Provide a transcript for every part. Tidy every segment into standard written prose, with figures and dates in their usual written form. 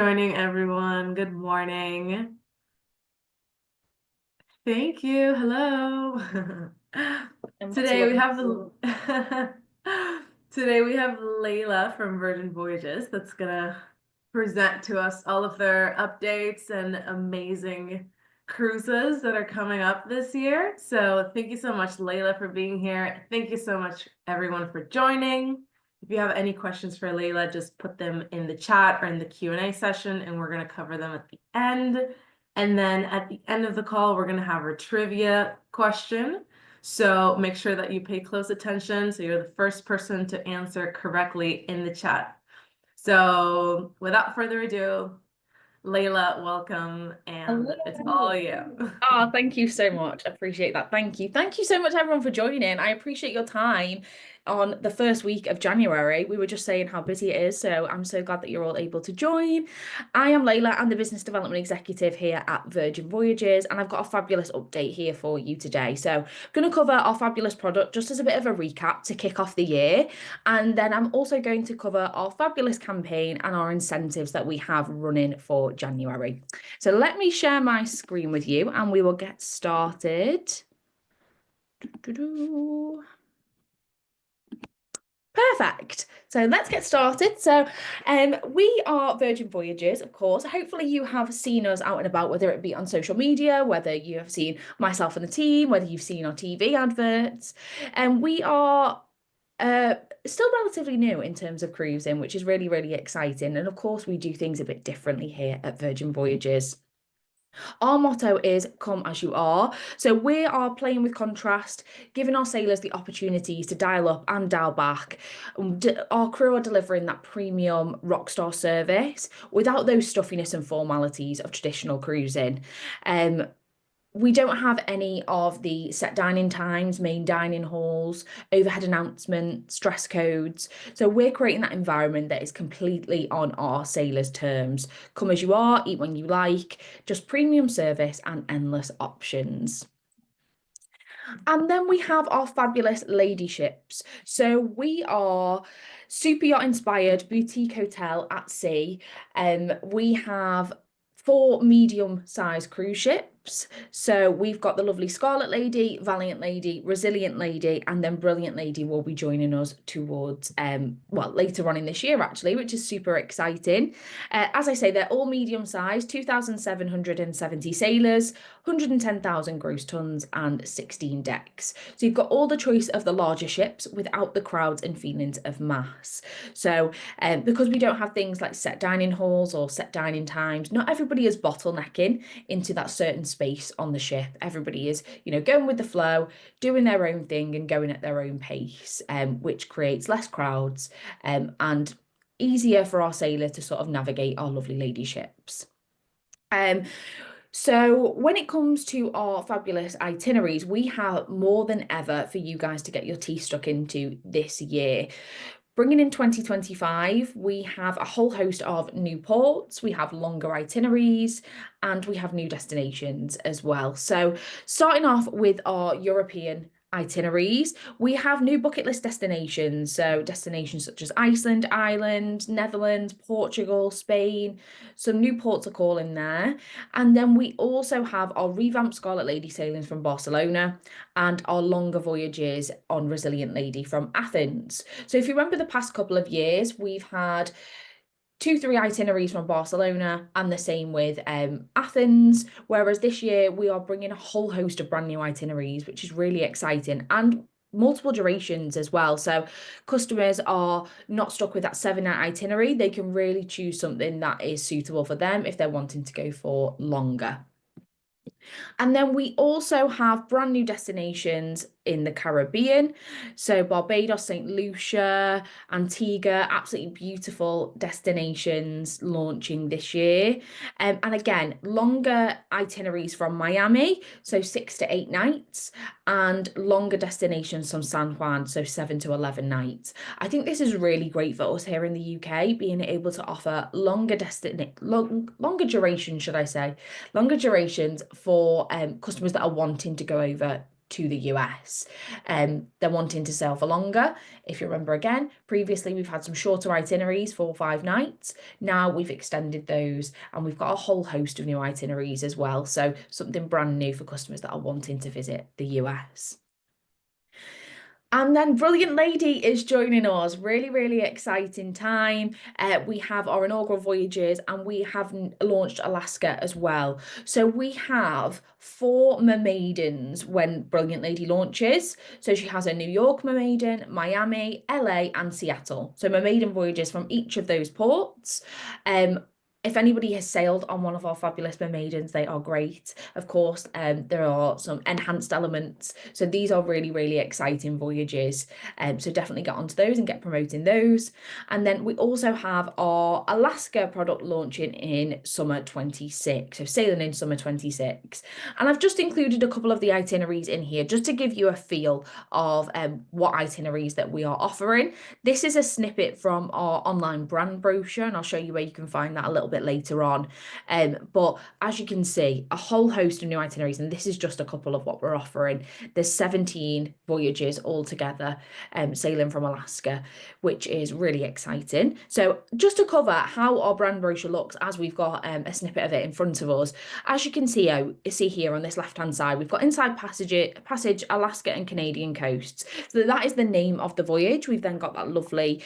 Joining everyone. Good morning. Thank you. Hello. And what's Today your we have today we have Layla from Virgin Voyages that's gonna present to us all of their updates and amazing cruises that are coming up this year. So thank you so much, Layla, for being here. Thank you so much, everyone, for joining. If you have any questions for Layla, just put them in the chat or in the Q&A session, and we're going to cover them at the end. And then at the end of the call, we're going to have our trivia question. So make sure that you pay close attention so you're the first person to answer correctly in the chat. So without further ado, Layla, welcome, and it's Hello. all you. Oh, thank you so much. I appreciate that. Thank you. Thank you so much, everyone, for joining. I appreciate your time on the first week of January. We were just saying how busy it is, so I'm so glad that you're all able to join. I am Layla. I'm the Business Development Executive here at Virgin Voyages, and I've got a fabulous update here for you today. So I'm going to cover our fabulous product just as a bit of a recap to kick off the year. And then I'm also going to cover our fabulous campaign and our incentives that we have running for January. So let me share my screen with you and we will get started. Perfect. So let's get started. We are Virgin Voyages, of course. Hopefully you have seen us out and about, whether it be on social media, whether you have seen myself and the team, whether you've seen our TV adverts. And we are still relatively new in terms of cruising, which is really, really exciting. And of course, we do things a bit differently here at Virgin Voyages. Our motto is come as you are. So we are playing with contrast, giving our sailors the opportunities to dial up and dial back. Our crew are delivering that premium rockstar service without those stuffiness and formalities of traditional cruising. Um, we don't have any of the set dining times, main dining halls, overhead announcements, dress codes. So we're creating that environment that is completely on our sailors' terms. Come as you are, eat when you like, just premium service and endless options. And then we have our fabulous ladyships. So we are super yacht inspired boutique hotel at sea. We have four medium-sized cruise ships. So we've got the lovely Scarlet Lady, Valiant Lady, Resilient Lady, and then Brilliant Lady will be joining us towards later on in this year actually, which is super exciting. As I say, they're all medium-sized, 2,770 sailors, 110,000 gross tons, and 16 decks. So you've got all the choice of the larger ships without the crowds and feelings of mass. So because we don't have things like set dining halls or set dining times, not everybody is bottlenecking into that certain space on the ship. Everybody is, going with the flow, doing their own thing and going at their own pace, which creates less crowds and easier for our sailor to sort of navigate our lovely lady ships. So when it comes to our fabulous itineraries, we have more than ever for you guys to get your teeth stuck into this year. Bringing in 2025, we have a whole host of new ports, we have longer itineraries, and we have new destinations as well. So starting off with our European itineraries, we have new bucket list destinations. So destinations such as Iceland, Ireland, Netherlands, Portugal, Spain, some new ports are calling there. And then we also have our revamped Scarlet Lady sailings from Barcelona and our longer voyages on Resilient Lady from Athens. So if you remember the past couple of years, we've had 2, 3 itineraries from Barcelona and the same with Athens. Whereas this year we are bringing a whole host of brand new itineraries, which is really exciting and multiple durations as well. So customers are not stuck with that 7 night itinerary. They can really choose something that is suitable for them if they're wanting to go for longer. And then we also have brand new destinations in the Caribbean. So Barbados, St. Lucia, Antigua, absolutely beautiful destinations launching this year. And again, longer itineraries from Miami, so 6 to 8 nights, and longer destinations from San Juan, so 7 to 11 nights. I think this is really great for us here in the UK, being able to offer longer durations, should I say, longer durations for customers that are wanting to go over to the US. They're wanting to sail for longer. If you remember again, previously we've had some shorter itineraries, 4 or 5 nights. Now we've extended those and we've got a whole host of new itineraries as well. So something brand new for customers that are wanting to visit the US. And then Brilliant Lady is joining us. Really, really exciting time. We have our inaugural voyages and we have launched Alaska as well. So we have 4 mermaidens when Brilliant Lady launches. So she has a New York mermaiden, Miami, LA, and Seattle. So mermaiden voyages from each of those ports. If anybody has sailed on one of our fabulous mermaidens, they are great. Of course, there are some enhanced elements. So these are really, really exciting voyages. So definitely get onto those and get promoting those. And then we also have our Alaska product launching in summer 26. So sailing in summer 26. And I've just included a couple of the itineraries in here just to give you a feel of what itineraries that we are offering. This is a snippet from our online brand brochure, and I'll show you where you can find that a little bit later on. But as you can see, a whole host of new itineraries, and this is just a couple of what we're offering. There's 17 voyages altogether, sailing from Alaska, which is really exciting. So just to cover how our brand brochure looks, as we've got a snippet of it in front of us, as you can see here on this left-hand side, we've got Inside Passage, Alaska and Canadian coasts. So that is the name of the voyage. We've then got that lovely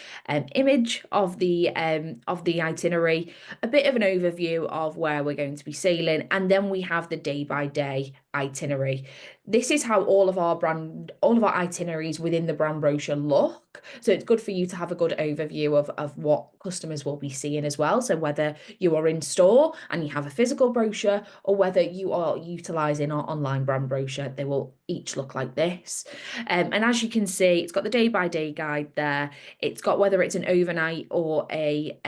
image of the itinerary, a bit of an overview of where we're going to be sailing, and then we have the day-by-day itinerary. This is how all of our itineraries within the brand brochure look. So it's good for you to have a good overview of what customers will be seeing as well. So whether you are in store and you have a physical brochure or whether you are utilizing our online brand brochure, they will each look like this. And as you can see, it's got the day-by-day guide there. It's got whether it's an overnight or a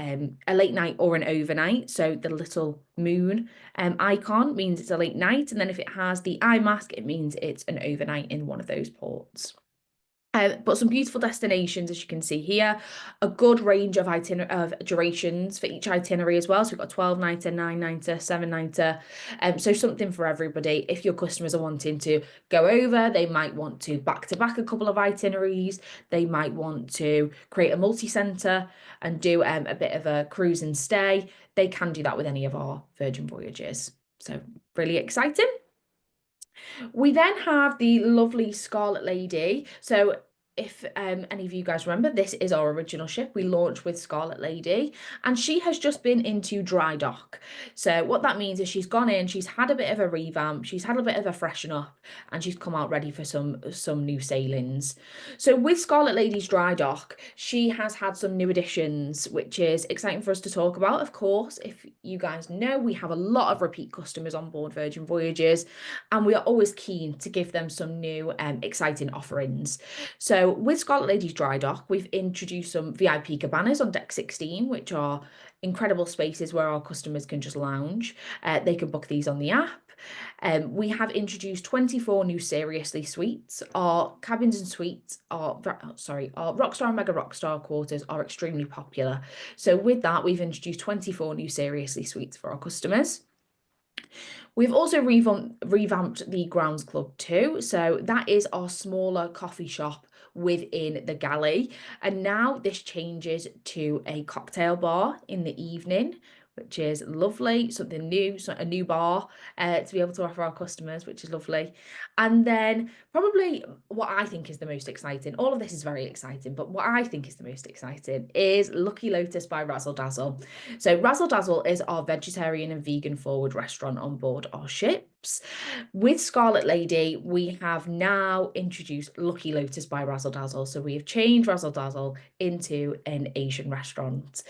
late night or an overnight. So the little moon icon means it's a late night, and then if it has the eye mask, it means it's an overnight in one of those ports. But some beautiful destinations, as you can see here, a good range of durations for each itinerary as well. So we've got 12-nighter, 9-nighter, 7-nighter. So something for everybody. If your customers are wanting to go over, they might want to back-to-back a couple of itineraries. They might want to create a multi-centre and do a bit of a cruise and stay. They can do that with any of our Virgin Voyages. So really exciting. We then have the lovely Scarlet Lady. So if any of you guys remember, this is our original ship. We launched with Scarlet Lady, and she has just been into dry dock. So what that means is she's gone in, she's had a bit of a revamp, she's had a bit of a freshen up, and she's come out ready for some new sailings. So with Scarlet Lady's dry dock, she has had some new additions, which is exciting for us to talk about. Of course, if you guys know, we have a lot of repeat customers on board Virgin Voyages, and we are always keen to give them some new exciting offerings. So with Scarlet Lady's dry dock, we've introduced some VIP cabanas on deck 16, which are incredible spaces where our customers can just lounge. They can book these on the app. We have introduced 24 new Seriously suites. Our cabins and suites our Rockstar and Mega Rockstar quarters are extremely popular. So with that, we've introduced 24 new Seriously suites for our customers. We've also revamped the Grounds Club too. So that is our smaller coffee shop within the galley. And now this changes to a cocktail bar in the evening, which is lovely, something new, so a new bar to be able to offer our customers, which is lovely. And then probably what I think is the most exciting, all of this is very exciting, but what I think is the most exciting is Lucky Lotus by Razzle Dazzle. So Razzle Dazzle is our vegetarian and vegan forward restaurant on board our ships. With Scarlet Lady, we have now introduced Lucky Lotus by Razzle Dazzle. So we have changed Razzle Dazzle into an Asian restaurant.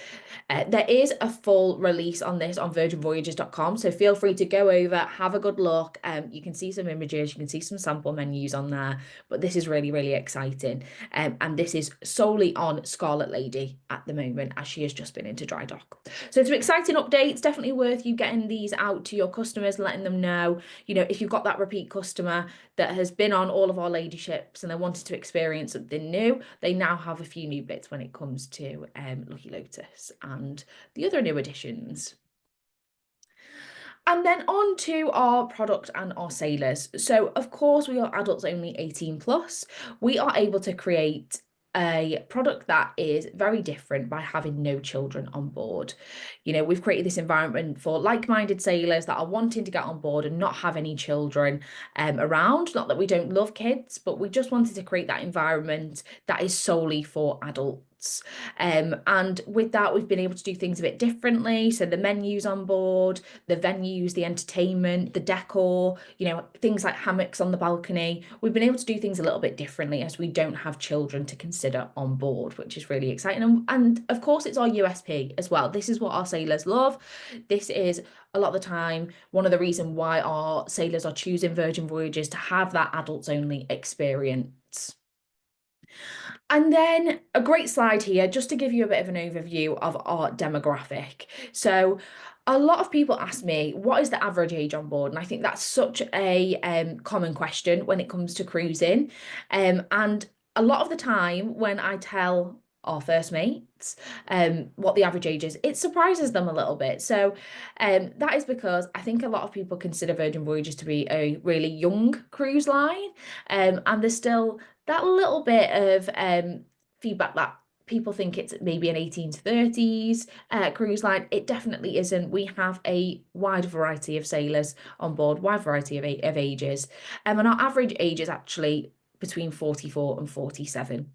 There is a full release on this on virginvoyages.com, so feel free to go over, have a good look. You can see some images, you can see some sample menus on there, but this is really, really exciting. And this is solely on Scarlet Lady at the moment, as she has just been into dry dock. So some exciting updates, definitely worth you getting these out to your customers, letting them know, you know, if you've got that repeat customer that has been on all of our lady ships and they wanted to experience something new, they now have a few new bits when it comes to Lucky Lotus and the other new additions. And then on to our product and our sailors. So, of course, we are adults only 18 plus. We are able to create a product that is very different by having no children on board. You know, we've created this environment for like-minded sailors that are wanting to get on board and not have any children around. Not that we don't love kids, but we just wanted to create that environment that is solely for adults. And with that, we've been able to do things a bit differently. So the menus on board, the venues, the entertainment, the decor, you know, things like hammocks on the balcony. We've been able to do things a little bit differently as we don't have children to consider on board, which is really exciting. And of course, it's our USP as well. This is what our sailors love. This is a lot of the time one of the reasons why our sailors are choosing Virgin Voyages to have that adults only experience. And then a great slide here, just to give you a bit of an overview of our demographic. So a lot of people ask me, what is the average age on board? And I think that's such a common question when it comes to cruising. And a lot of the time when I tell our first mates what the average age is, it surprises them a little bit. So that is because I think a lot of people consider Virgin Voyages to be a really young cruise line. And there's still that little bit of feedback that people think it's maybe an 18 to 30s cruise line. It definitely isn't. We have a wide variety of sailors on board, wide variety of ages. And our average age is actually between 44 and 47.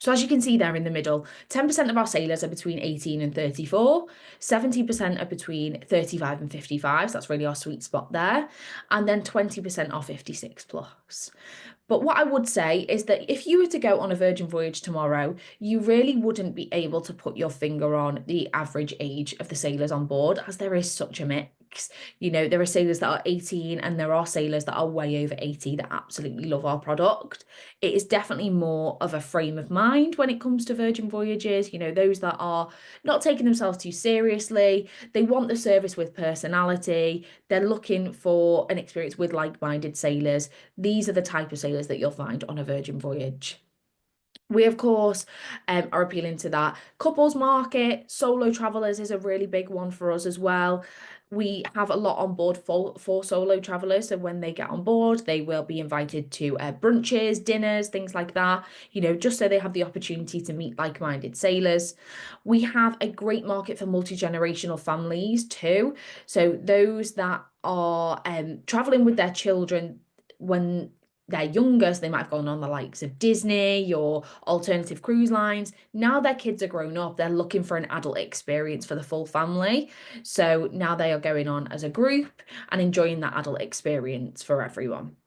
So as you can see there in the middle, 10% of our sailors are between 18 and 34, 70% are between 35 and 55, so that's really our sweet spot there, and then 20% are 56 plus. But what I would say is that if you were to go on a Virgin Voyage tomorrow, you really wouldn't be able to put your finger on the average age of the sailors on board, as there is such a mix. You know, there are sailors that are 18 and there are sailors that are way over 80 that absolutely love our product. It is definitely more of a frame of mind when it comes to Virgin Voyages. You know, those that are not taking themselves too seriously, they want the service with personality, they're looking for an experience with like-minded sailors. These are the type of sailors that you'll find on a Virgin Voyage. We, of course, are appealing to that couples market. Solo travelers is a really big one for us as well. We have a lot on board for solo travelers. So when they get on board, they will be invited to brunches, dinners, things like that, you know, just so they have the opportunity to meet like-minded sailors. We have a great market for multi-generational families too. So those that are traveling with their children when they're younger, so they might have gone on the likes of Disney or alternative cruise lines. Now their kids are grown up, they're looking for an adult experience for the full family. So now they are going on as a group and enjoying that adult experience for everyone.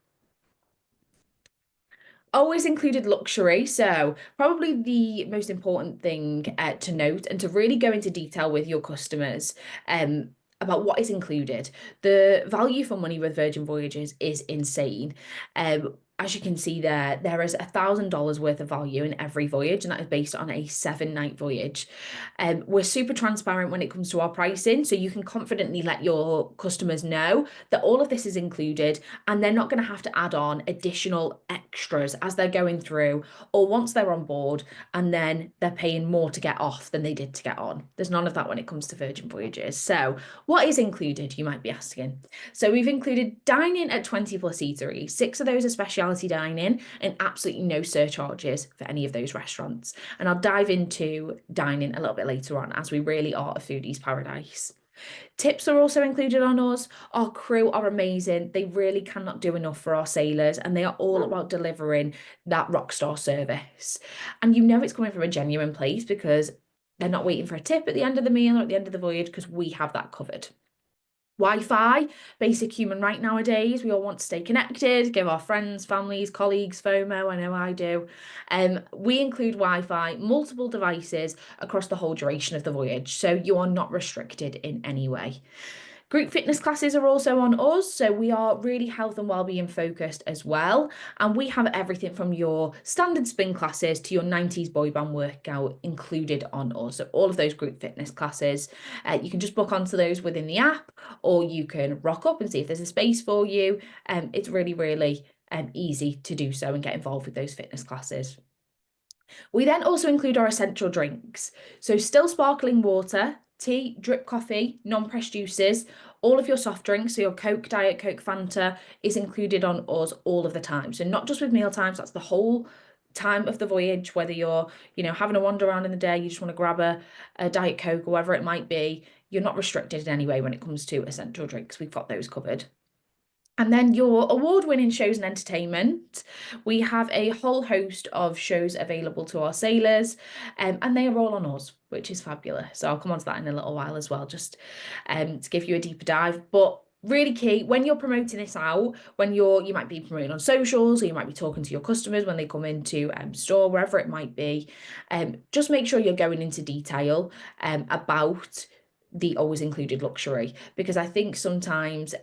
Always included luxury. So probably the most important thing to note and to really go into detail with your customers about what is included. The value for money with Virgin Voyages is insane. As you can see there, there is $1,000 worth of value in every voyage, and that is based on a 7-night voyage. We're super transparent when it comes to our pricing, so you can confidently let your customers know that all of this is included, and they're not going to have to add on additional extras as they're going through, or once they're on board, and then they're paying more to get off than they did to get on. There's none of that when it comes to Virgin Voyages. So what is included, you might be asking? So we've included dining at 20 plus eateries. 6 of those are specialty dining and absolutely no surcharges for any of those restaurants. And I'll dive into dining a little bit later on, as we really are a foodie's paradise. Tips are also included on us. Our crew are amazing. They really cannot do enough for our sailors, and they are all about delivering that rock star service. And you know it's coming from a genuine place because they're not waiting for a tip at the end of the meal or at the end of the voyage, because we have that covered. Wi-Fi, basic human right nowadays. We all want to stay connected, give our friends, families, colleagues FOMO. I know I do. We include Wi-Fi, multiple devices across the whole duration of the voyage, so you are not restricted in any way. Group fitness classes are also on us, so we are really health and wellbeing focused as well. And we have everything from your standard spin classes to your 90s boy band workout included on us. So all of those group fitness classes, you can just book onto those within the app, or you can rock up and see if there's a space for you. It's really, really easy to do so and get involved with those fitness classes. We then also include our essential drinks. So still sparkling water, tea, drip coffee, non-pressed juices, all of your soft drinks, so your Coke, Diet Coke, Fanta is included on us all of the time. So not just with meal times, that's the whole time of the voyage, whether you're, having a wander around in the day, you just want to grab a Diet Coke or whatever it might be, you're not restricted in any way when it comes to essential drinks. We've got those covered. And then your award-winning shows and entertainment. We have a whole host of shows available to our sailors, and they are all on us, which is fabulous. So I'll come on to that in a little while as well, just to give you a deeper dive. But really key, when you're promoting this out, when you might be promoting on socials, or you might be talking to your customers when they come into store, wherever it might be, just make sure you're going into detail about the always included luxury, because I think sometimes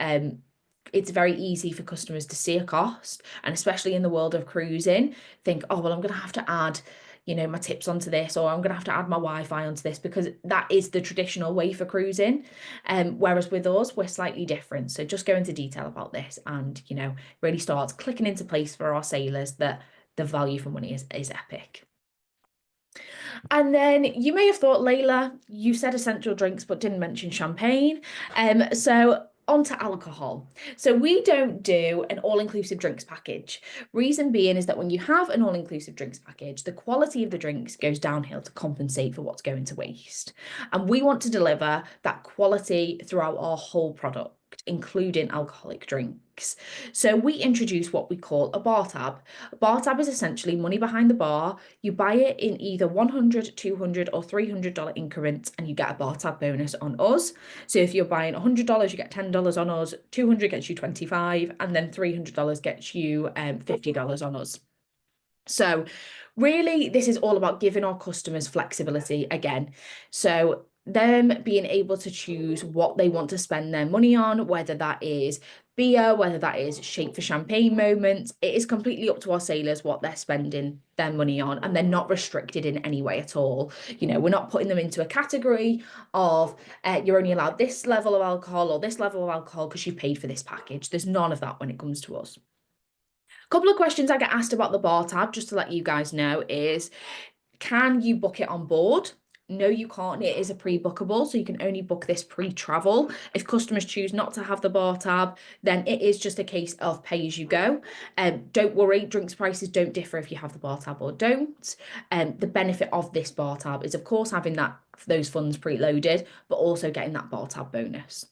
it's very easy for customers to see a cost, and especially in the world of cruising, think, oh, well, I'm going to have to add, my tips onto this, or I'm going to have to add my Wi-Fi onto this, because that is the traditional way for cruising. Whereas with us, we're slightly different. So just go into detail about this and, really starts clicking into place for our sailors that the value for money is epic. And then you may have thought, Layla, you said essential drinks, but didn't mention champagne. So on to alcohol. So we don't do an all-inclusive drinks package. Reason being is that when you have an all-inclusive drinks package, the quality of the drinks goes downhill to compensate for what's going to waste. And we want to deliver that quality throughout our whole product, including alcoholic drinks. So we introduce what we call a bar tab. A bar tab is essentially money behind the bar. You buy it in either $100, $200, or $300 increments, and you get a bar tab bonus on us. So if you're buying $100, you get $10 on us, $200 gets you $25, and then $300 gets you $50 on us. So really, this is all about giving our customers flexibility again. So them being able to choose what they want to spend their money on, whether that is beer, whether that is shape for champagne moments. It is completely up to our sailors what they're spending their money on, and they're not restricted in any way at all. We're not putting them into a category of you're only allowed this level of alcohol or this level of alcohol because you paid for this package. There's none of that when it comes to us. A couple of questions I get asked about the bar tab, just to let you guys know, is can you book it on board? No, you can't. It is a pre-bookable, so you can only book this pre-travel. If customers choose not to have the bar tab, then it is just a case of pay as you go. Don't worry, drinks prices don't differ if you have the bar tab or don't. The benefit of this bar tab is, of course, having those funds preloaded, but also getting that bar tab bonus.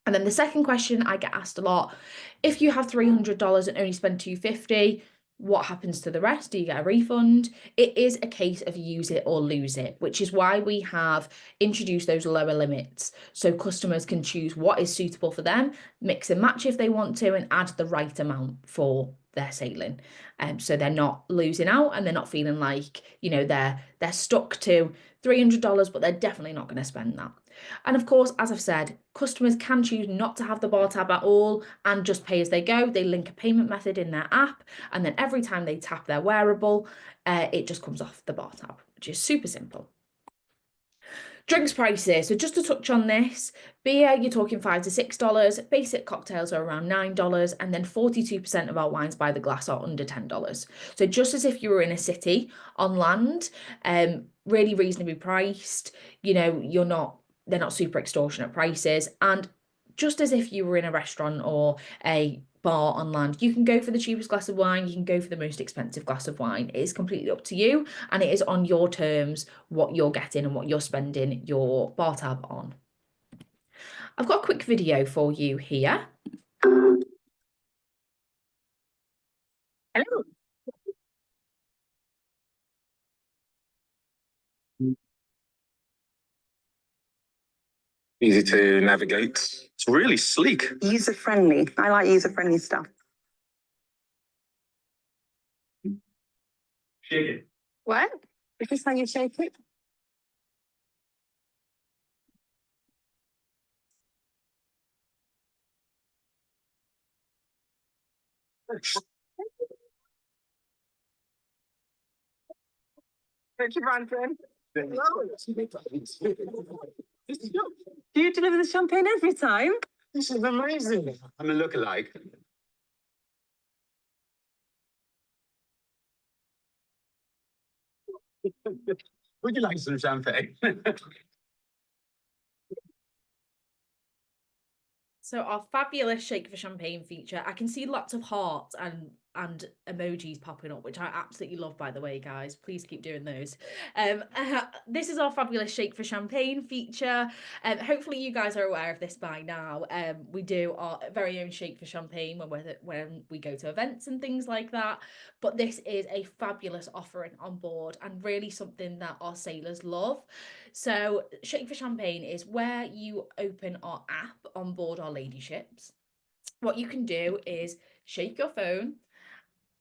And then the second question I get asked a lot, if you have $300 and only spend $250, what happens to the rest? Do you get a refund? It is a case of use it or lose it, which is why we have introduced those lower limits, so customers can choose what is suitable for them, mix and match if they want to, and add the right amount for their sailing. So they're not losing out, and they're not feeling like, they're stuck to $300, but they're definitely not going to spend that. And of course, as I've said, customers can choose not to have the bar tab at all and just pay as they go. They link a payment method in their app, and then every time they tap their wearable, it just comes off the bar tab, which is super simple. Drinks prices. So just to touch on this, beer, you're talking $5 to $6. Basic cocktails are around $9, and then 42% of our wines by the glass are under $10. So just as if you were in a city on land, really reasonably priced. They're not super extortionate prices. And just as if you were in a restaurant or a bar on land, you can go for the cheapest glass of wine, you can go for the most expensive glass of wine. It is completely up to you, and it is on your terms what you're getting and what you're spending your bar tab on. I've got a quick video for you here. Hello. Easy to navigate. It's really sleek. User-friendly. I like user-friendly stuff. Shake it. What? Is this how you shake it? Thank you, Brandon. Do you deliver the champagne every time? This is amazing. I'm a lookalike. Would you like some champagne? So our fabulous Shake for Champagne feature, I can see lots of hearts and emojis popping up, which I absolutely love, by the way, guys. Please keep doing those. This is our fabulous Shake for Champagne feature. Hopefully you guys are aware of this by now. We do our very own Shake for Champagne when we go to events and things like that. But this is a fabulous offering on board and really something that our sailors love. So Shake for Champagne is where you open our app on board our lady ships. What you can do is shake your phone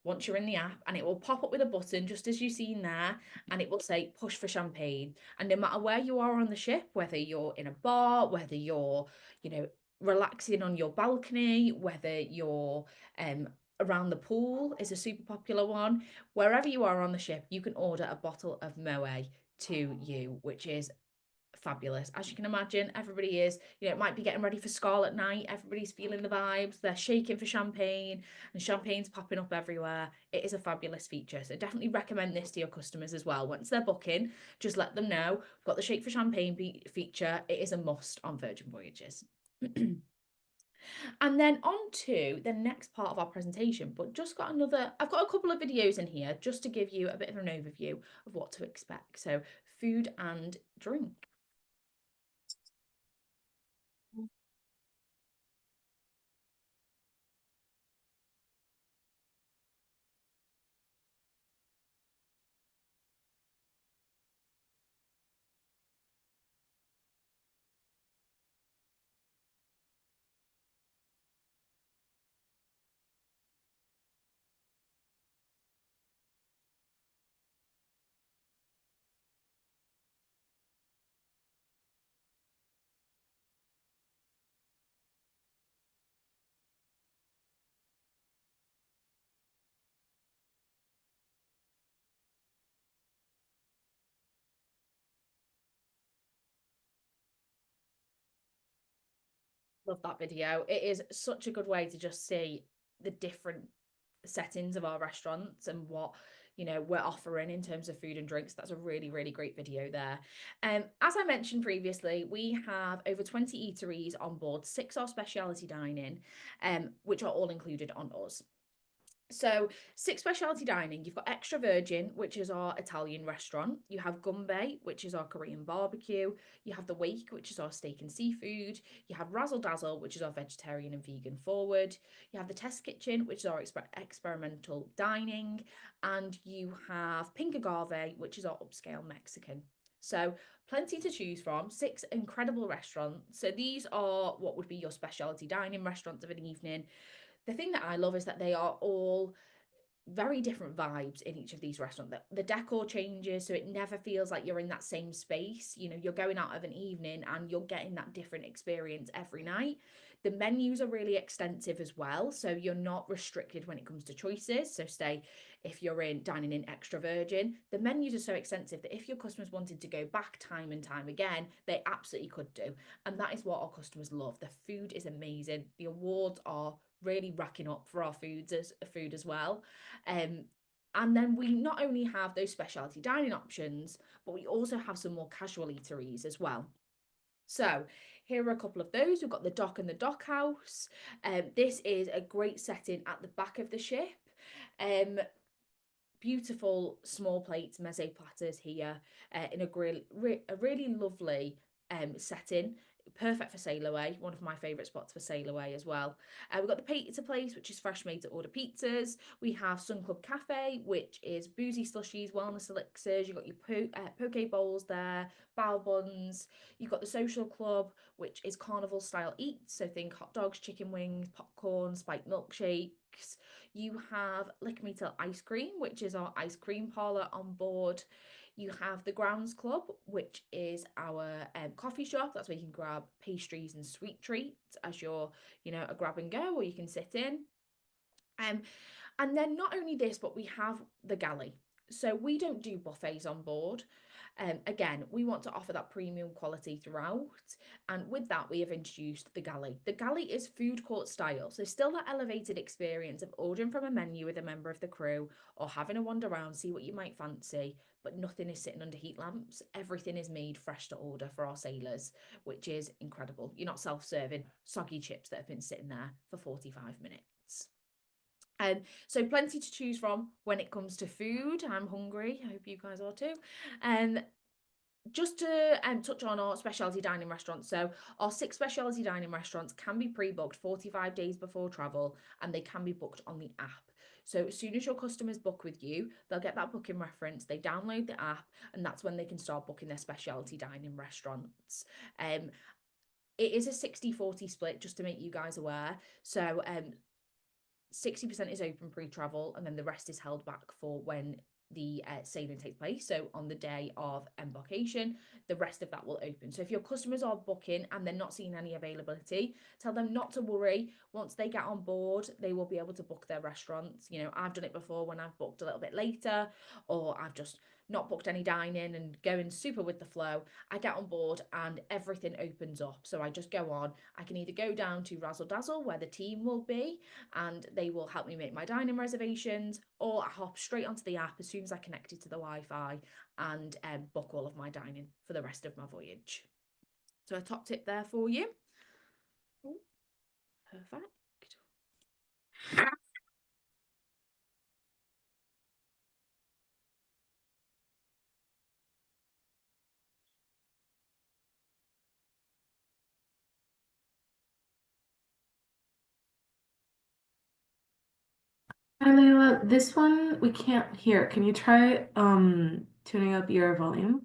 once you're in the app and it will pop up with a button just as you've seen there, and it will say push for champagne. And no matter where you are on the ship, whether you're in a bar, whether you're, relaxing on your balcony, whether you're around the pool is a super popular one, wherever you are on the ship, you can order a bottle of Moët to you, which is fabulous. As you can imagine, everybody is, it might be getting ready for Scarlet Night. Everybody's feeling the vibes. They're shaking for champagne and champagne's popping up everywhere. It is a fabulous feature. So definitely recommend this to your customers as well. Once they're booking, just let them know. Got the Shake for Champagne feature. It is a must on Virgin Voyages. And then on to the next part of our presentation, but I've got a couple of videos in here just to give you a bit of an overview of what to expect. So food and drink. Love that video. It is such a good way to just see the different settings of our restaurants and what we're offering in terms of food and drinks. That's a really, really great video there. As I mentioned previously, we have over 20 eateries on board, 6 are specialty dining, which are all included on us. So 6 specialty dining, you've got Extra Virgin, which is our Italian restaurant. You have Gumbe, which is our Korean barbecue. You have The Wake, which is our steak and seafood. You have Razzle Dazzle, which is our vegetarian and vegan forward. You have the Test Kitchen, which is our experimental dining. And you have Pink Agave, which is our upscale Mexican. So plenty to choose from, 6 incredible restaurants. So these are what would be your specialty dining restaurants of an evening. The thing that I love is that they are all very different vibes in each of these restaurants. The decor changes, so it never feels like you're in that same space. You're going out of an evening and you're getting that different experience every night. The menus are really extensive as well, so you're not restricted when it comes to choices. So say if you're dining in Extra Virgin, the menus are so extensive that if your customers wanted to go back time and time again, they absolutely could do. And that is what our customers love. The food is amazing. The awards are really racking up for our food as well. And then we not only have those specialty dining options, but we also have some more casual eateries as well. So here are a couple of those. We've got the Dock and the Dock House. This is a great setting at the back of the ship. Beautiful small plates, meze platters here in a really lovely setting. Perfect for sail away, one of my favourite spots for sail away as well. We've got the pizza place, which is fresh made to order pizzas. We have Sun Club Cafe, which is boozy slushies, wellness elixirs. You've got your poke bowls there, bao buns. You've got the social club, which is carnival style eats. So think hot dogs, chicken wings, popcorn, spiked milkshakes. You have Lick Me Till Ice Cream, which is our ice cream parlour on board. You have the Grounds Club, which is our coffee shop. That's where you can grab pastries and sweet treats as you're, a grab and go, or you can sit in. And then not only this, but we have the galley, So we don't do buffets on board. Again, we want to offer that premium quality throughout. And with that, we have introduced the galley. The galley is food court style. So still that elevated experience of ordering from a menu with a member of the crew or having a wander around, see what you might fancy, but nothing is sitting under heat lamps. Everything is made fresh to order for our sailors, which is incredible. You're not self-serving soggy chips that have been sitting there for 45 minutes. So plenty to choose from when it comes to food. I'm hungry. I hope you guys are too. Just to touch on our specialty dining restaurants. So our 6 specialty dining restaurants can be pre-booked 45 days before travel, and they can be booked on the app. So as soon as your customers book with you, they'll get that booking reference, they download the app, and that's when they can start booking their specialty dining restaurants. It is a 60-40 split, just to make you guys aware. So 60% is open pre-travel, and then the rest is held back for when the sailing takes place. So on the day of embarkation, the rest of that will open. So if your customers are booking and they're not seeing any availability, tell them not to worry. Once they get on board, they will be able to book their restaurants. You know, I've done it before when I've booked a little bit later, or I've just not booked any dining and going super with the flow. I get on board and everything opens up. So I just go on. I can either go down to Razzle Dazzle where the team will be, and they will help me make my dining reservations, or I hop straight onto the app as soon as I connect it to the Wi-Fi and book all of my dining for the rest of my voyage. So a top tip there for you. Ooh, perfect. Hi, Layla. This one we can't hear. Can you try tuning up your volume?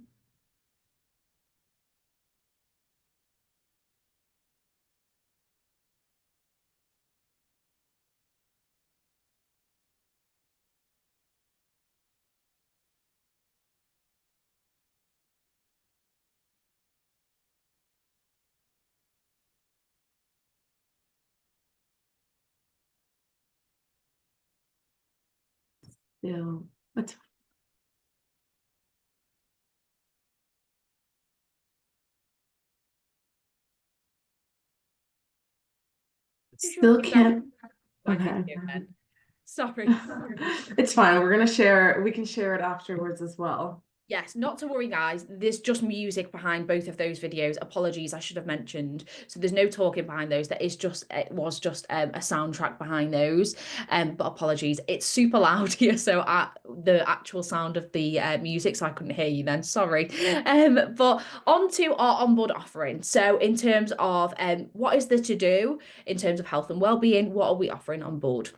Yeah. It's still can't. Like Okay. it again. Sorry. It's fine. We're gonna share. We can share it afterwards as well. Yes, not to worry, guys. There's just music behind both of those videos. Apologies, I should have mentioned. So there's no talking behind those. It was just a soundtrack behind those. But apologies, it's super loud here. So the actual sound of the music, so I couldn't hear you then. Sorry. But on to our onboard offering. So in terms of what is there to do in terms of health and well-being, what are we offering on board?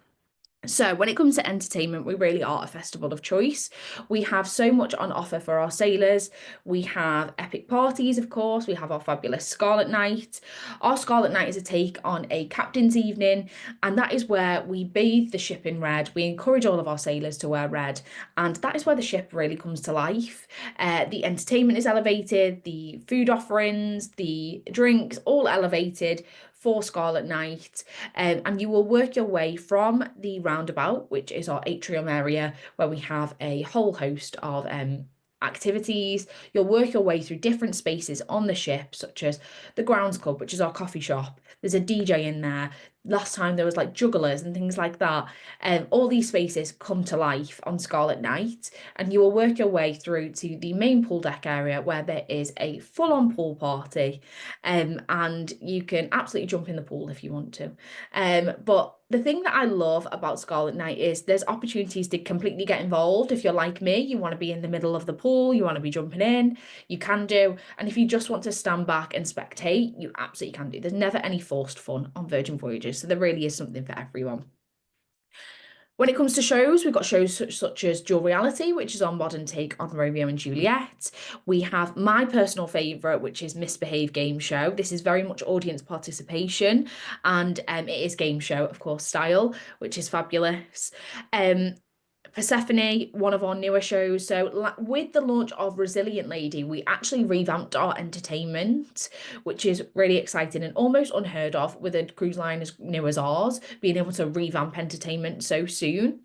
So when it comes to entertainment, we really are a festival of choice. We have so much on offer for our sailors. We have epic parties, of course. We have our fabulous Scarlet Night. Our Scarlet Night is a take on a captain's evening, and that is where we bathe the ship in red. We encourage all of our sailors to wear red, and that is where the ship really comes to life. The entertainment is elevated, the food offerings, the drinks, all elevated for Scarlet Night, and you will work your way from the roundabout, which is our atrium area, where we have a whole host of activities. You'll work your way through different spaces on the ship, such as the Grounds Club, which is our coffee shop. There's a DJ in there. Last time there was like jugglers and things like that. All these spaces come to life on Scarlet Night, and you will work your way through to the main pool deck area where there is a full-on pool party, and you can absolutely jump in the pool if you want to. But the thing that I love about Scarlet Night is there's opportunities to completely get involved. If you're like me, you want to be in the middle of the pool, you want to be jumping in, you can do. And if you just want to stand back and spectate, you absolutely can do. There's never any forced fun on Virgin Voyages, so there really is something for everyone. When it comes to shows, we've got shows such as Dual Reality, which is our modern take on Romeo and Juliet. We have my personal favourite, which is Misbehave Game Show. This is very much audience participation, and it is game show, of course, style, which is fabulous. Persephone, one of our newer shows. So with the launch of Resilient Lady, we actually revamped our entertainment, which is really exciting and almost unheard of with a cruise line as new as ours, being able to revamp entertainment so soon.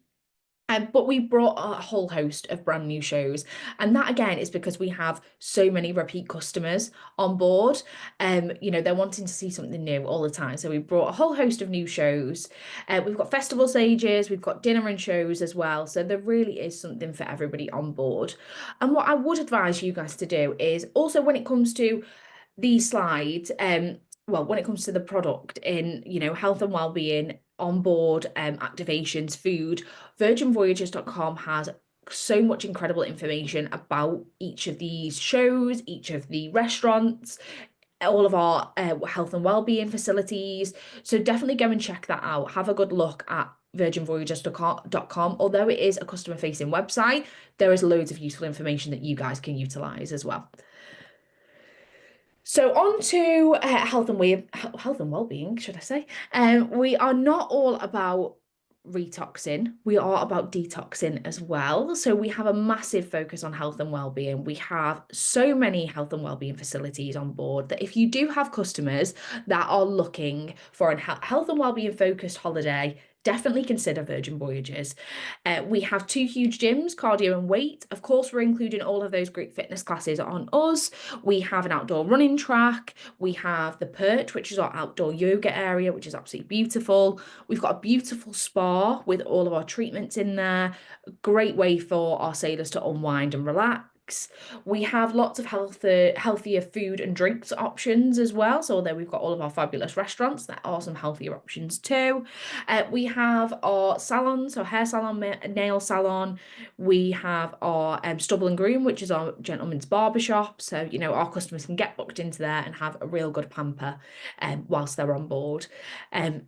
But we brought a whole host of brand new shows, and that again is because we have so many repeat customers on board. You know, they're wanting to see something new all the time. So we brought a whole host of new shows. We've got festival stages, we've got dinner and shows as well. So there really is something for everybody on board. And what I would advise you guys to do is also when it comes to these slides, well, when it comes to the product in, you know, health and well-being, on board activations, food, virginvoyages.com has so much incredible information about each of these shows, each of the restaurants, all of our health and well-being facilities. So definitely go and check that out. Have a good look at virginvoyages.com. Although it is a customer-facing website, there is loads of useful information that you guys can utilize as well. So on to health and well-being, should I say? We are not all about retoxing, we are about detoxing as well. So we have a massive focus on health and well-being. We have so many health and well-being facilities on board that if you do have customers that are looking for a health and well-being focused holiday, definitely consider Virgin Voyages. We have 2 huge gyms, cardio and weight. Of course, we're including all of those group fitness classes on us. We have an outdoor running track. We have the Perch, which is our outdoor yoga area, which is absolutely beautiful. We've got a beautiful spa with all of our treatments in there. A great way for our sailors to unwind and relax. We have lots of healthier food and drinks options as well. So although we've got all of our fabulous restaurants, there are some healthier options too. We have our salons, so hair salon, nail salon. We have our stubble and groom, which is our gentleman's barbershop. So, you know, our customers can get booked into there and have a real good pamper whilst they're on board.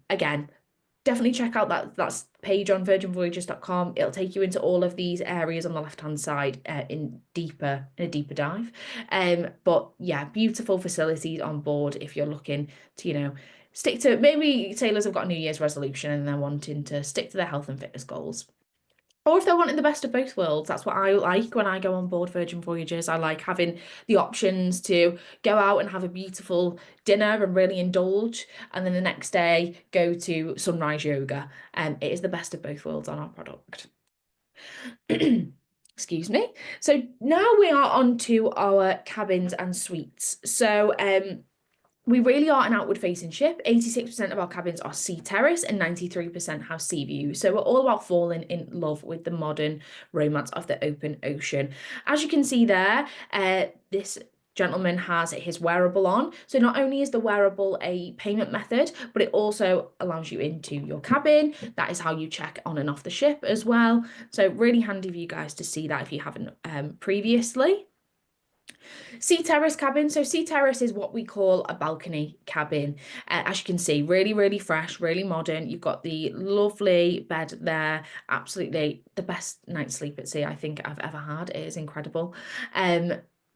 Again, definitely check out that page on virginvoyages.com. It'll take you into all of these areas on the left-hand side in a deeper dive. But yeah, beautiful facilities on board if you're looking to, you know, stick to, maybe sailors have got a New Year's resolution and they're wanting to stick to their health and fitness goals. Or if they're wanting the best of both worlds, that's what I like when I go on board Virgin Voyages. I like having the options to go out and have a beautiful dinner and really indulge, and then the next day go to sunrise yoga. It is the best of both worlds on our product. Excuse me. So now we are on to our cabins and suites. So we really are an outward-facing ship. 86% of our cabins are sea terrace and 93% have sea view. So we're all about falling in love with the modern romance of the open ocean. As you can see there, this gentleman has his wearable on. So not only is the wearable a payment method, but it also allows you into your cabin. That is how you check on and off the ship as well. So really handy for you guys to see that if you haven't previously. Sea terrace cabin. So sea terrace is what we call a balcony cabin. As you can see, really, really fresh, really modern. You've got the lovely bed there. Absolutely the best night's sleep at sea I think I've ever had. It is incredible.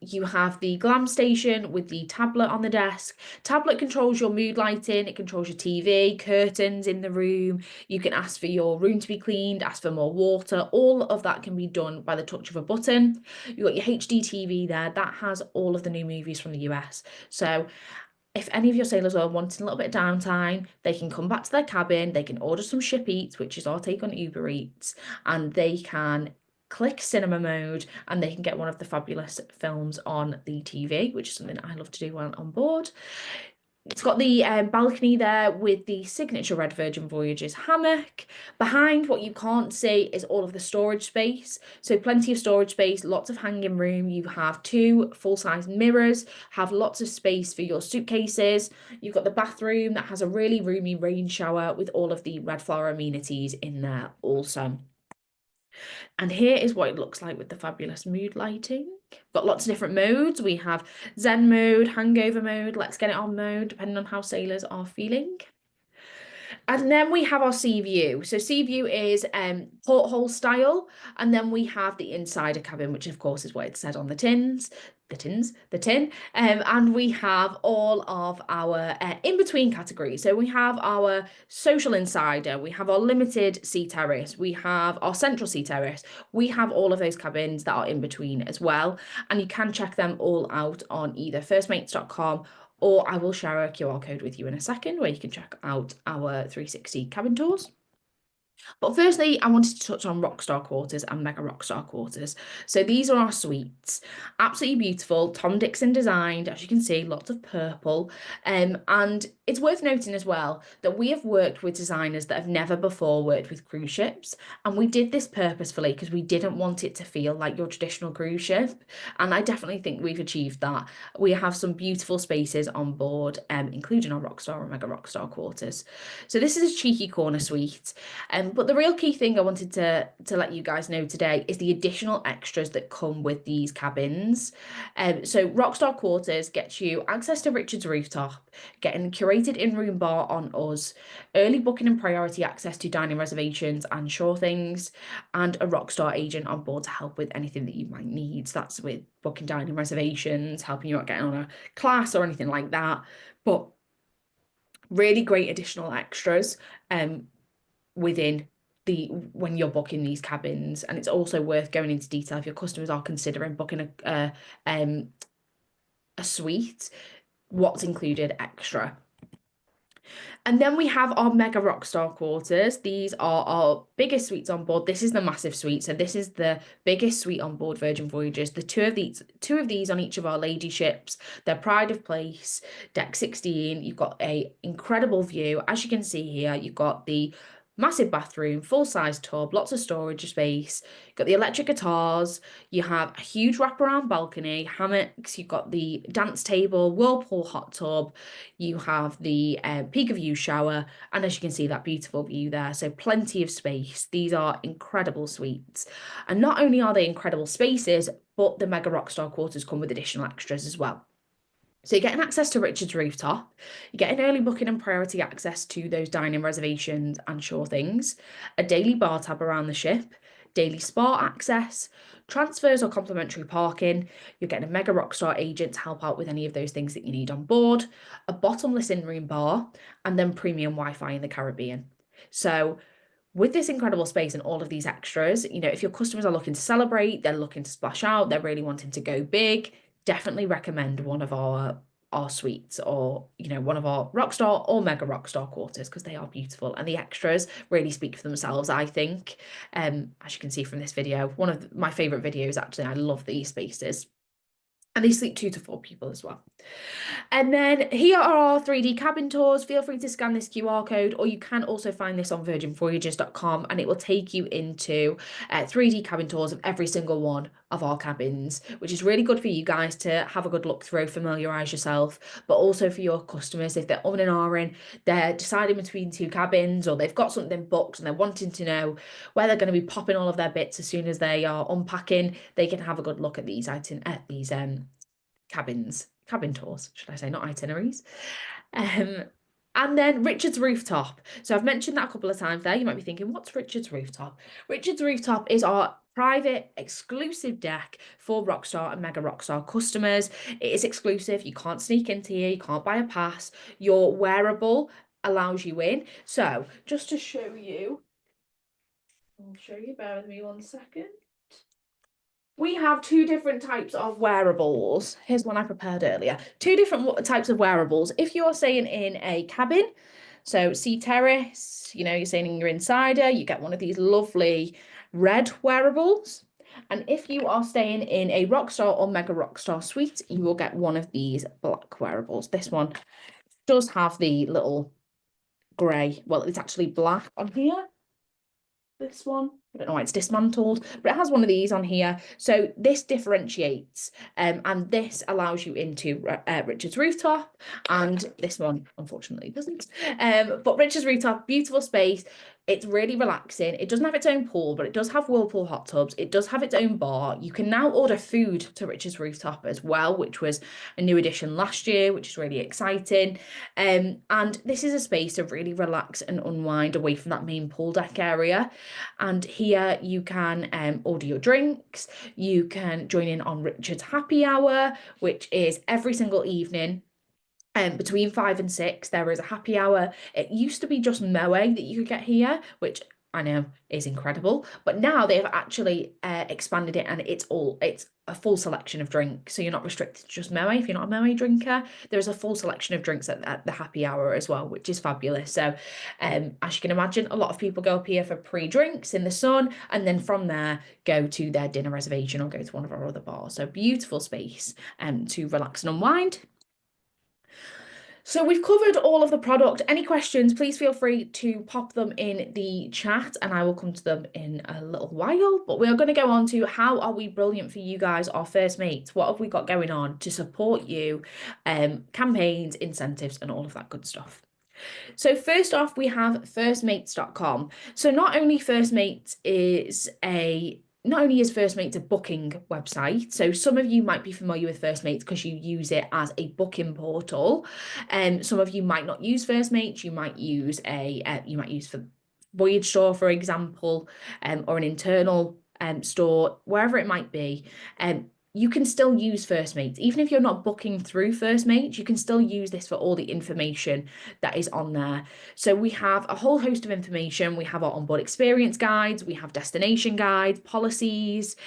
You have the glam station with the tablet on the desk. Tablet controls your mood lighting, it controls your TV, curtains in the room. You can ask for your room to be cleaned, ask for more water. All of that can be done by the touch of a button. You've got your HD TV there. That has all of the new movies from the US. So if any of your sailors are wanting a little bit of downtime, they can come back to their cabin, they can order some Ship Eats, which is our take on Uber Eats, and they can click cinema mode and they can get one of the fabulous films on the TV, which is something I love to do while on board. It's got the balcony there with the signature red Virgin Voyages hammock. Behind, what you can't see is all of the storage space. So plenty of storage space, lots of hanging room. You have 2 full-size mirrors, have lots of space for your suitcases. You've got the bathroom that has a really roomy rain shower with all of the red flower amenities in there also. And here is what it looks like with the fabulous mood lighting. Got lots of different modes. We have Zen mode, hangover mode, let's get it on mode, depending on how sailors are feeling. And then we have our sea view. So sea view is porthole style. And then we have the insider cabin, which of course is what it said on the tin. And we have all of our in-between categories. So we have our social insider, we have our limited sea terrace, we have our central sea terrace. We have all of those cabins that are in between as well. And you can check them all out on either firstmates.com, or I will share a QR code with you in a second where you can check out our 360 cabin tours. But firstly, I wanted to touch on Rockstar Quarters and Mega Rockstar Quarters. So these are our suites. Absolutely beautiful, Tom Dixon designed, as you can see, lots of purple. And it's worth noting as well that we have worked with designers that have never before worked with cruise ships. And we did this purposefully because we didn't want it to feel like your traditional cruise ship. And I definitely think we've achieved that. We have some beautiful spaces on board, including our Rockstar and Mega Rockstar Quarters. So this is a cheeky corner suite. But the real key thing I wanted to let you guys know today is the additional extras that come with these cabins. So Rockstar Quarters gets you access to Richard's rooftop, getting curated in-room bar on us, early booking and priority access to dining reservations and Sure Things, and a Rockstar agent on board to help with anything that you might need. So that's with booking dining reservations, helping you out getting on a class or anything like that. But really great additional extras within when you're booking these cabins. And it's also worth going into detail if your customers are considering booking a suite, what's included extra. And then we have our Mega Rockstar Quarters. These are our biggest suites on board. This is the massive suite. So this is the biggest suite on board Virgin Voyages. The two of these on each of our lady ships. They're pride of place, deck 16. You've got a incredible view. As you can see here, you've got the massive bathroom, full-size tub, lots of storage space. You've got the electric guitars. You have a huge wraparound balcony, hammocks. You've got the dance table, whirlpool hot tub. You have the peak of view shower, and as you can see, that beautiful view there. So plenty of space. These are incredible suites. And not only are they incredible spaces, but the Mega Rockstar Quarters come with additional extras as well. So you're getting access to Richard's rooftop, you're getting early booking and priority access to those dining reservations and Sure Things, a daily bar tab around the ship, daily spa access, transfers or complimentary parking, you're getting a Mega Rockstar agent to help out with any of those things that you need on board, a bottomless in-room bar, and then premium Wi-Fi in the Caribbean. So with this incredible space and all of these extras, you know, if your customers are looking to celebrate, they're looking to splash out, they're really wanting to go big, definitely recommend one of our suites, or you know, one of our Rockstar or Mega Rockstar Quarters, because they are beautiful and the extras really speak for themselves, I think. As you can see from this video, one of my favorite videos, actually. I love these spaces. And they sleep 2 to 4 people as well. And then here are our 3D cabin tours. Feel free to scan this QR code, or you can also find this on virginvoyages.com, and it will take you into 3D cabin tours of every single one of our cabins, which is really good for you guys to have a good look through, familiarise yourself, but also for your customers if they're umming and ahhing, they're deciding between 2 cabins, or they've got something booked and they're wanting to know where they're going to be popping all of their bits as soon as they are unpacking. They can have a good look at these cabin tours, should I say, not itineraries. And then Richard's Rooftop. So I've mentioned that a couple of times there. You might be thinking, what's Richard's Rooftop? Richard's Rooftop is our private exclusive deck for Rockstar and Mega Rockstar customers. It is exclusive. You can't sneak into here. You can't buy a pass. Your wearable allows you in. So just to show you, I'll show you, bear with me 1 second. We have 2 different types of wearables. Here's one I prepared earlier. 2 different types of wearables. If you're staying in a cabin, so sea terrace, you know, you're staying in your insider, you get one of these lovely red wearables. And if you are staying in a Rockstar or Mega Rockstar suite, you will get one of these black wearables. This one does have the little grey, well, it's actually black on here. This one, I don't know why it's dismantled, but it has one of these on here. So this differentiates, and this allows you into Richard's Rooftop, and this one unfortunately doesn't. But Richard's Rooftop, beautiful space. It's really relaxing. It doesn't have its own pool, but it does have whirlpool hot tubs. It does have its own bar. You can now order food to Richard's Rooftop as well, which was a new addition last year, which is really exciting. And this is a space to really relax and unwind away from that main pool deck area. And here you can order your drinks. You can join in on Richard's Happy Hour, which is every single evening. Between 5 and 6, there is a happy hour. It used to be just Moe that you could get here, which I know is incredible. But now they've actually expanded it, and it's a full selection of drinks. So you're not restricted to just Moe. If you're not a Moe drinker, there's a full selection of drinks at the happy hour as well, which is fabulous. So as you can imagine, a lot of people go up here for pre-drinks in the sun, and then from there go to their dinner reservation or go to one of our other bars. So beautiful space to relax and unwind. So we've covered all of the product. Any questions, please feel free to pop them in the chat and I will come to them in a little while. But we are going to go on to how are we brilliant for you guys, our first mates? What have we got going on to support you? Campaigns, incentives, and all of that good stuff. So first off, we have firstmates.com. So not only is Firstmates a booking website, so some of you might be familiar with Firstmates because you use it as a booking portal, and some of you might not use Firstmates. You might use for Voyage Store, for example, or an internal store, wherever it might be. You can still use Firstmates. Even if you're not booking through Firstmates, you can still use this for all the information that is on there. So we have a whole host of information. We have our onboard experience guides, we have destination guides, policies,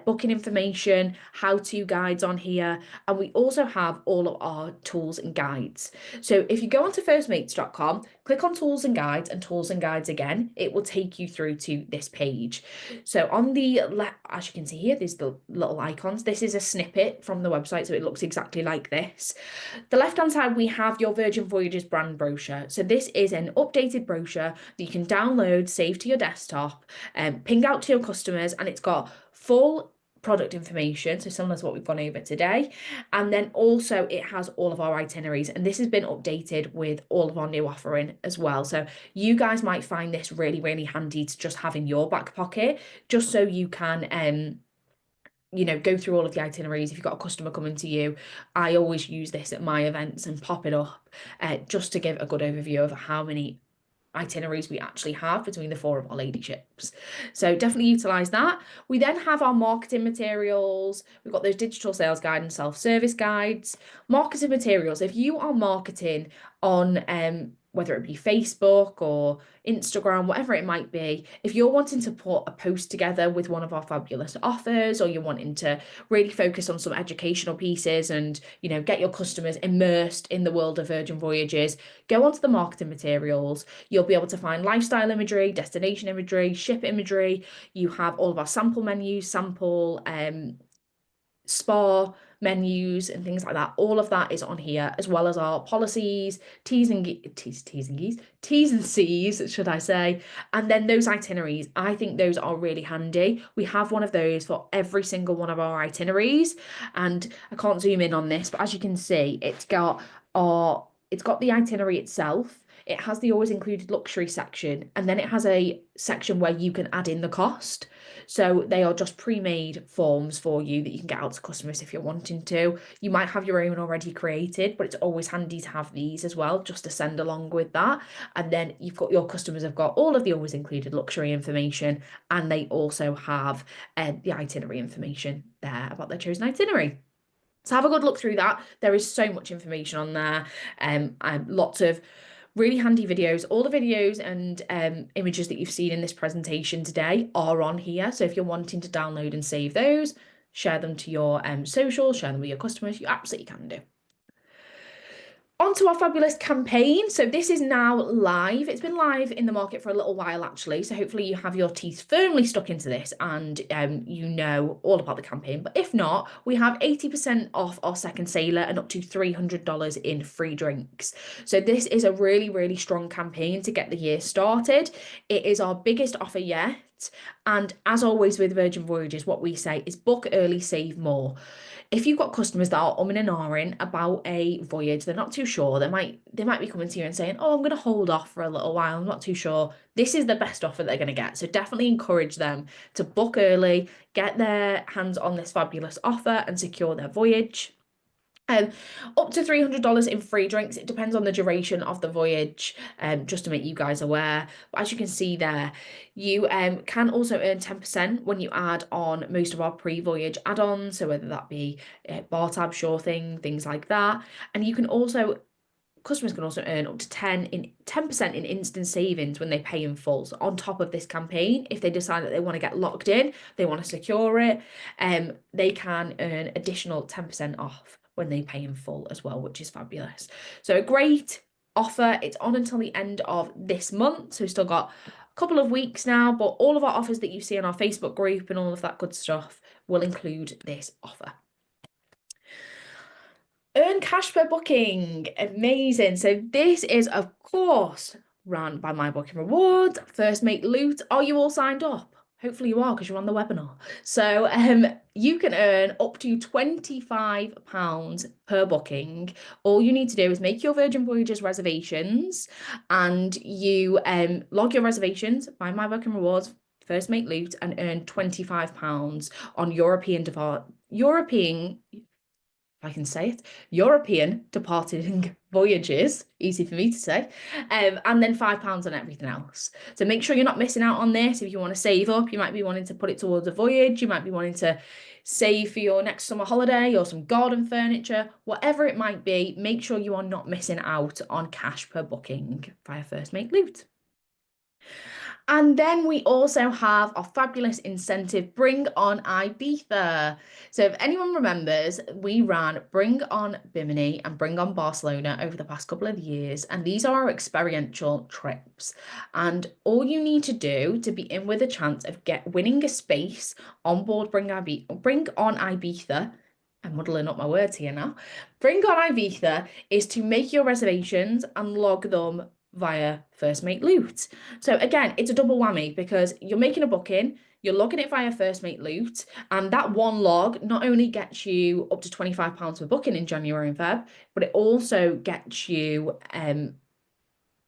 booking information, how-to guides on here, and we also have all of our tools and guides. So if you go onto firstmates.com, click on tools and guides again, it will take you through to this page. So on the left, as you can see here, there's the little icons. This is a snippet from the website, so it looks exactly like this. The left-hand side, we have your Virgin Voyages brand brochure. So this is an updated brochure that you can download, save to your desktop, ping out to your customers, and it's got full product information, so similar to what we've gone over today, and then also it has all of our itineraries, and this has been updated with all of our new offering as well. So you guys might find this really, really handy to just have in your back pocket, just so you can go through all of the itineraries. If you've got a customer coming to you, I always use this at my events and pop it up just to give a good overview of how many itineraries we actually have between the four of our ladyships. So definitely utilize that. We then have our marketing materials. We've got those digital sales guide and self-service guides. Marketing materials, if you are marketing on whether it be Facebook or Instagram, whatever it might be, if you're wanting to put a post together with one of our fabulous offers, or you're wanting to really focus on some educational pieces and, get your customers immersed in the world of Virgin Voyages, go onto the marketing materials. You'll be able to find lifestyle imagery, destination imagery, ship imagery. You have all of our sample menus, spa menus and things like that. All of that is on here, as well as our policies, T's and C's, should I say, and then those itineraries. I think those are really handy. We have one of those for every single one of our itineraries, and I can't zoom in on this, but as you can see, it's got the itinerary itself. It has the always included luxury section, and then it has a section where you can add in the cost. So they are just pre-made forms for you that you can get out to customers if you're wanting to. You might have your own already created, but it's always handy to have these as well, just to send along with that. And then your customers have got all of the always included luxury information, and they also have the itinerary information there about their chosen itinerary. So have a good look through that. There is so much information on there, and lots of really handy videos. All the videos and images that you've seen in this presentation today are on here. So if you're wanting to download and save those, share them to your social, share them with your customers, you absolutely can do. On to our fabulous campaign. So this is now live. It's been live in the market for a little while, actually. So hopefully you have your teeth firmly stuck into this and you know all about the campaign. But if not, we have 80% off our second sailor and up to $300 in free drinks. So this is a really, really strong campaign to get the year started. It is our biggest offer yet. And as always with Virgin Voyages, what we say is book early, save more. If you've got customers that are umming and ahhing about a voyage, they're not too sure, they might be coming to you and saying, oh, I'm going to hold off for a little while, I'm not too sure. This is the best offer they're going to get. So definitely encourage them to book early, get their hands on this fabulous offer and secure their voyage. Up to $300 in free drinks. It depends on the duration of the voyage, just to make you guys aware. But as you can see there, you can also earn 10% when you add on most of our pre-voyage add-ons. So whether that be bar tab, shore thing, things like that. And you can also customers can also earn up to 10% in instant savings when they pay in full. So on top of this campaign, if they decide that they want to get locked in, they want to secure it, they can earn additional 10% off when they pay in full as well, which is fabulous. So a great offer. It's on until the end of this month. So we've still got a couple of weeks now, but all of our offers that you see on our Facebook group and all of that good stuff will include this offer. Earn cash per booking. Amazing. So this is, of course, run by My Booking Rewards, First Mate Loot. Are you all signed up? Hopefully you are, because you're on the webinar. So you can earn up to £25 per booking. All you need to do is make your Virgin Voyages reservations, and you log your reservations by My Booking Rewards, First Mate Loot, and earn £25 on European, if I can say it, European departing voyages, easy for me to say, and then £5 on everything else. So make sure you're not missing out on this. If you want to save up, you might be wanting to put it towards a voyage, you might be wanting to save for your next summer holiday or some garden furniture, whatever it might be, make sure you are not missing out on cash per booking via First Mate Loot. And then we also have our fabulous incentive, Bring On Ibiza. So if anyone remembers, we ran Bring On Bimini and Bring On Barcelona over the past couple of years, and these are our experiential trips. And all you need to do to be in with a chance of winning a space on board Bring On Ibiza, I'm muddling up my words here now, Bring On Ibiza, is to make your reservations and log them via First Mate Loot. So again, it's a double whammy, because you're making a booking, you're logging it via First Mate Loot, and that one log not only gets you up to £25 per booking in January and Feb, but it also gets you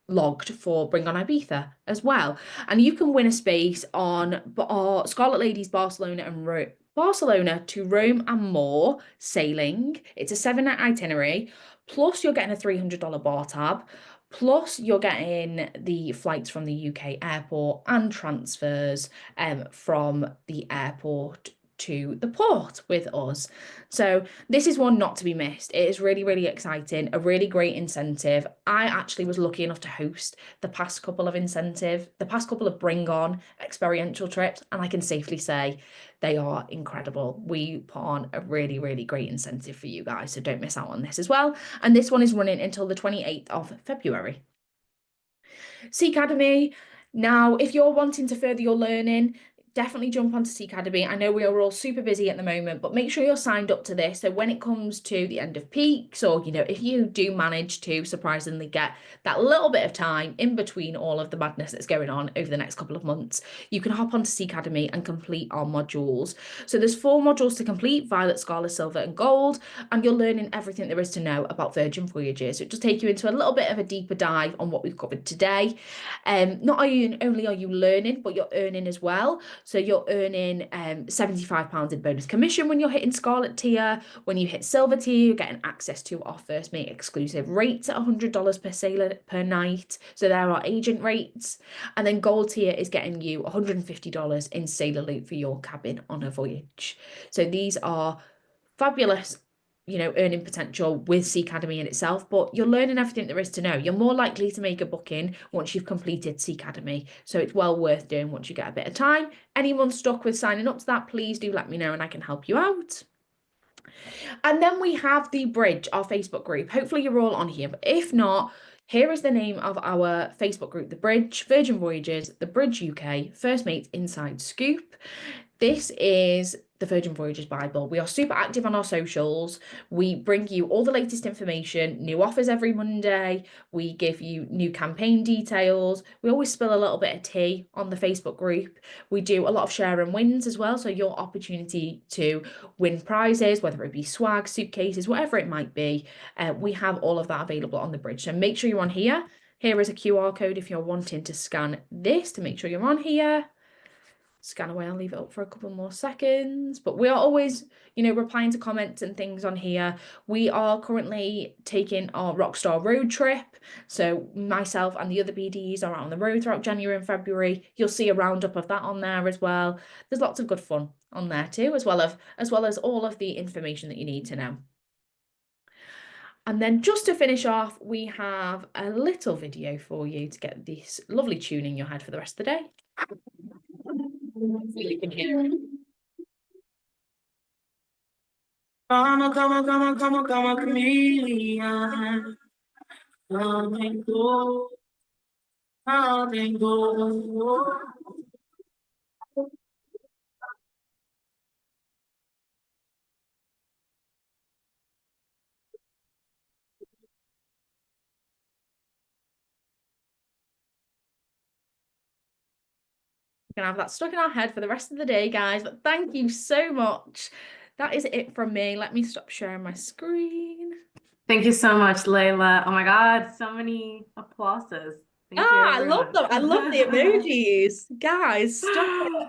logged for Bring On Ibiza as well. And you can win a space on Scarlet Ladies Barcelona to Rome and more sailing. It's a 7-night itinerary, plus you're getting a $300 bar tab, plus you're getting the flights from the UK airport and transfers from the airport to the port with us. So this is one not to be missed. It is really, really exciting, a really great incentive. I actually was lucky enough to host the past couple of Bring On experiential trips, and I can safely say they are incredible. We put on a really, really great incentive for you guys, so don't miss out on this as well. And this one is running until the 28th of February. Sea Academy. Now, if you're wanting to further your learning, definitely jump onto Sea Academy. I know we are all super busy at the moment, but make sure you're signed up to this. So when it comes to the end of peaks, or, if you do manage to surprisingly get that little bit of time in between all of the madness that's going on over the next couple of months, you can hop onto Sea Academy and complete our modules. So there's 4 modules to complete: Violet, Scarlet, Silver and Gold, and you're learning everything there is to know about Virgin Voyages. So it just take you into a little bit of a deeper dive on what we've covered today. Not only are you learning, but you're earning as well. So you're earning £75 in bonus commission when you're hitting Scarlet tier. When you hit Silver tier, you're getting access to our First Mate exclusive rates at $100 per sailor per night. So there are agent rates. And then Gold tier is getting you $150 in sailor loot for your cabin on a voyage. So these are fabulous, earning potential with Sea Academy in itself, but you're learning everything there is to know. You're more likely to make a booking once you've completed Sea Academy, so it's well worth doing once you get a bit of time. Anyone stuck with signing up to that, please do let me know and I can help you out. And then we have the Bridge, our Facebook group. Hopefully you're all on here, but if not, here is the name of our Facebook group: The Bridge, Virgin Voyages, The Bridge UK, First Mate Inside Scoop. This is the Virgin Voyages Bible. We are super active on our socials. We bring you all the latest information, new offers every Monday. We give you new campaign details. We always spill a little bit of tea on the Facebook group. We do a lot of share and wins as well. So your opportunity to win prizes, whether it be swag, suitcases, whatever it might be. We have all of that available on the Bridge. So make sure you're on here. Here is a QR code if you're wanting to scan this to make sure you're on here. Scan away, I'll leave it up for a couple more seconds. But we are always, replying to comments and things on here. We are currently taking our Rockstar road trip. So myself and the other BDs are out on the road throughout January and February. You'll see a roundup of that on there as well. There's lots of good fun on there too, as well as all of the information that you need to know. And then just to finish off, we have a little video for you to get this lovely tune in your head for the rest of the day. Hopefully you can hear it. Come on, come on, come on, come on, come on, chameleon. Come and go, come and go. Gonna have that stuck in our head for the rest of the day, guys. But thank you so much. That is it from me. Let me stop sharing my screen. Thank you so much, Layla. Oh my God, so many applauses. Thank you, I love everyone. them. I love the emojis. Guys, stop it.